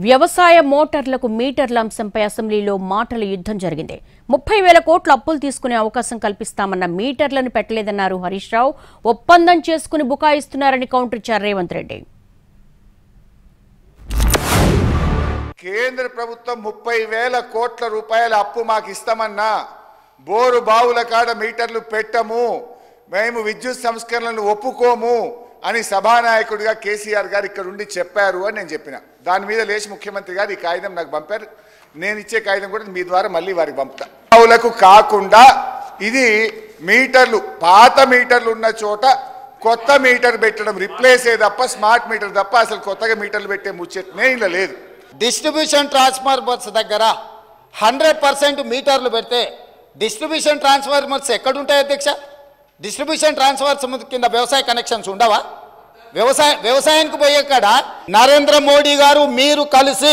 వ్యవసాయ మోటార్లకు మీటర్ల అంశంపై అసెంబ్లీలో మాటల యుద్ధం జరిగింది. 30,000 కోట్ల అప్పులు తీసుకునే అవకాశం కల్పిస్తామన్న మీటర్లను పెట్టలేదన్నారు హరీష్ రావు. ఒప్పందం చేసుకుని బుకాయిస్తున్నారని కౌంటర్ ఇచ్చారు రేవంత్ రెడ్డి. కేంద్ర ప్రభుత్వం 30,000 కోట్ల రూపాయల అప్పు మాకు ఇస్తామన్నా బోరు బావుల కాడ మీటర్లు పెట్టము, మేము విద్యుత్ సంస్కరణలను ఒప్పుకోము అని సభానాయకుడిగా కేసీఆర్ గారు ఇక్కడ ఉండి చెప్పారు అని నేను చెప్పిన. దాని మీద లేచి ముఖ్యమంత్రి గారు ఈ కాగితం నాకు పంపారు. నేను ఇచ్చే కాగితం కూడా మీ ద్వారా మళ్ళీ వారికి పంపుతా. బావులకు కాకుండా ఇది మీటర్లు, పాత మీటర్లు ఉన్న చోట కొత్త మీటర్ పెట్టడం, రిప్లేస్ తప్ప స్మార్ట్ మీటర్ తప్ప అసలు కొత్తగా మీటర్లు పెట్టే ముచ్చటనే ఇలా లేదు. డిస్ట్రిబ్యూషన్ ట్రాన్స్ఫార్మర్స్ దగ్గర 100% మీటర్లు పెడితే డిస్ట్రిబ్యూషన్ ట్రాన్స్ఫార్మర్స్ ఎక్కడుంటాయి అధ్యక్ష? డిస్ట్రిబ్యూషన్ ట్రాన్స్ఫార్మర్స్ కింద వ్యవసాయ కనెక్షన్స్ ఉండవా? వ్యవసాయానికి పోయే కాడ నరేంద్ర మోడీ గారు మీరు కలిసి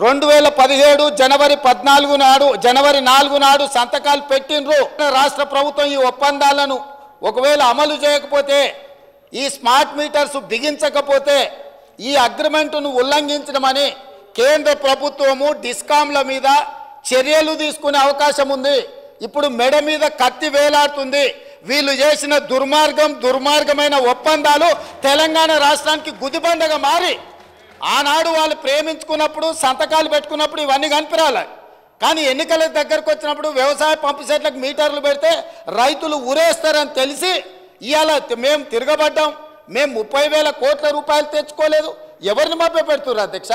2017 జనవరి 14 నాడు, జనవరి 4 నాడు సంతకాలు పెట్టినరు. రాష్ట్ర ప్రభుత్వం ఈ ఒప్పందాలను ఒకవేళ అమలు చేయకపోతే, ఈ స్మార్ట్ మీటర్స్ బిగించకపోతే ఈ అగ్రిమెంట్ను ఉల్లంఘించడమని కేంద్ర ప్రభుత్వము డిస్కామ్ల మీద చర్యలు తీసుకునే అవకాశం ఉంది. ఇప్పుడు మెడ మీద కత్తి వేలాడుతుంది. వీళ్ళు చేసిన దుర్మార్గమైన ఒప్పందాలు తెలంగాణ రాష్ట్రానికి గుదిబండగా మారి, ఆనాడు వాళ్ళు ప్రేమించుకున్నప్పుడు సంతకాలు పెట్టుకున్నప్పుడు ఇవన్నీ కనిపించాలి. కానీ ఎన్నికల దగ్గరకు వచ్చినప్పుడు వ్యవసాయ పంపు సెట్లకు మీటర్లు పెడితే రైతులు ఊరేస్తారని తెలిసి ఇవాళ మేము తిరగబడ్డాం. మేము 30,000 కోట్ల రూపాయలు తెచ్చుకోలేదు. ఎవరిని మభ్య పెడుతున్నారు అధ్యక్ష?